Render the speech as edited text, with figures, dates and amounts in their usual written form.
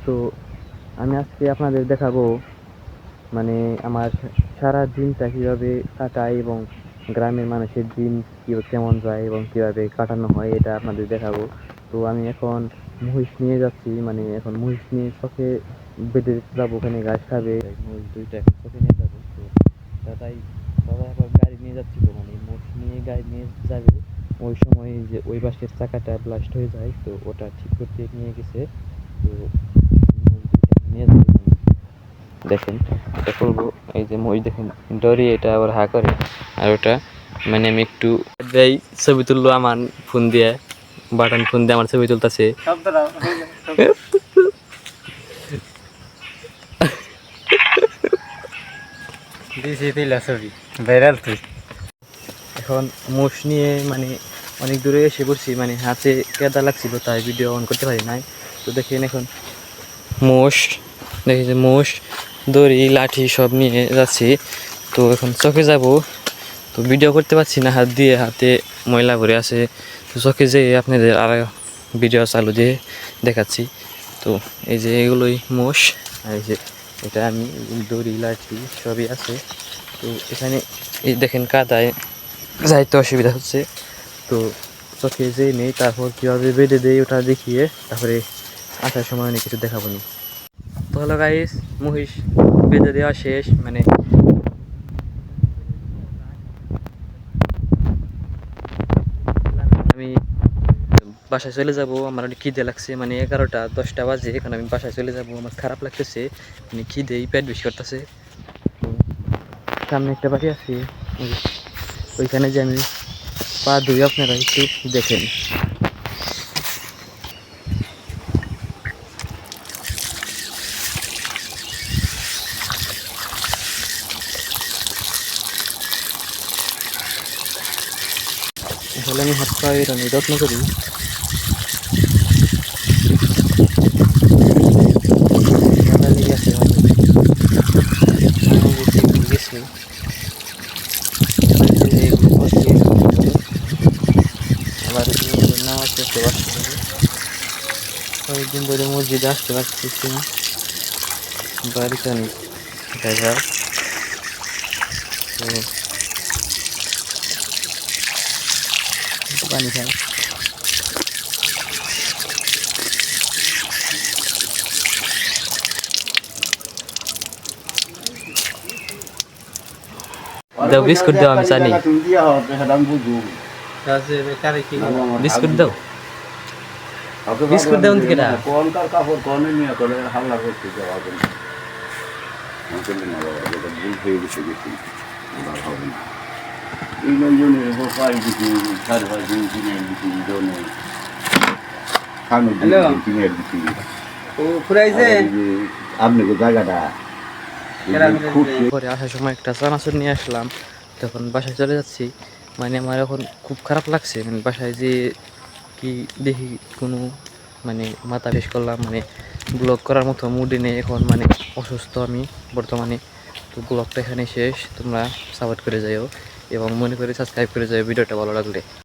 তো আমি আজকে আপনাদের দেখাবো মানে আমার সারা দিনটা কিভাবে কাটাই এবং গ্রামের মানুষের দিন কেমন যায় এবং কিভাবে কাটানো হয় এটা আপনাদের দেখাবো। তো আমি এখন মহিষ নিয়ে যাচ্ছি, মানে এখন মহিষ নিয়ে চোখে বেঁধে যাবো, ওখানে ঘাস খাবে। মহিষ দুইটা এখন চোখে নিয়ে যাবো। তো দাদাই দাদা এখন গাড়ি নিয়ে যাচ্ছিল, মানে মহিষ নিয়ে গাড়ি নিয়ে যাবে। ওই সময় যে ওই বাসের চাকাটা ব্লাস্ট হয়ে যায়, তো ওটা ঠিক করতে নিয়ে গেছে। তো নিয়ে যাবে, দেখেন এটা করবো। এই যে মহিষ দেখেন ডরি, এটা আবার হা করে। আর ওটা মানে আমি একটু দেই ছবি তুললো আমার ফোন দিয়ে, বাটন ফোন দিয়ে আমার ছবি তুলতেছে। এখন মোষ নিয়ে মানে অনেক দূরে এসে পড়ছি, মানে হাতে কেদা লাগছিল তাই ভিডিও অন করতে পারি নাই। তো দেখেন এখন মোষ, দেখি যে মোষ দড়ি লাঠি সব নিয়ে যাচ্ছি। তো এখন চোখে যাব, তো ভিডিও করতে পারছি না, হাত দিয়ে হাতে ময়লা ভরে আছে। তো চোখে যেয়ে আপনাদের আর ভিডিও চালু দিয়ে দেখাচ্ছি। তো এই যে এগুলোই মোষ, আর এই যে এটা আমি দড়ি লাঠি সবই আছে। তো এখানে এই দেখেন কাদায় যাইতে অসুবিধা হচ্ছে। তো চোখে যে নেই, তারপর কীভাবে বেঁধে দেয় ওটা দেখিয়ে তারপরে আসার সময় অনেক কিছু দেখাবো নি। তো হলো গাইস, মহিষ বেঁধে দেওয়া শেষ, মানে আমি বাসায় চলে যাব। আমার অনেক খিদে লাগছে, মানে 11টা 10টা বাজে, এখন আমি বাসায় চলে যাব। আমার খারাপ লাগতেছে, মানে খিদেই পেট বেশি করতেছে। তো সামনে একটা বাড়ি আছে, ওইখানে যে আমি পা ধুই, আপনারা একটু দেখেন। আসলে আমি হাত পা এর অনেক যত্ন করি। ঠান্ডা লেগে আছে, গেছি আবার নামাজ পড়তে পারছি না। কয়েকদিন ধরে মসজিদে আসতে পারতেছি না, বাড়িতে অনেক ভেজাল। তো পানি খাই। দাও বিস্কুট দাও, আমি জানি বিস্কুট দাও, বিস্কুট দাও কেটা কোনকার কাপড় কোনে নিয়ে করে হাল্লা করতে যাওয়া জন্য যেটা ভুল হয়ে গেছে বেশি হবে না। এই জন্য পাই দিচ্ছি 5.5 দিন কিনে দিচ্ছি জন্য খানো কিনে দিচ্ছি। আপনাকে জায়গাটা পরে আসার সময় একটা চানাচুর নিয়ে আসলাম, তখন বাসায় চলে যাচ্ছি। মানে আমার এখন খুব খারাপ লাগছে, মানে বাসায় যে কি দেখি কোনো মানে মাথা বেশ করলাম, মানে ব্লগ করার মতো মুডে নেই এখন, মানে অসুস্থ আমি বর্তমানে। তো ব্লগটা এখানে শেষ, তোমরা সাপোর্ট করে যাও এবং মনে করে সাবস্ক্রাইব করে যাও ভিডিওটা ভালো লাগলে।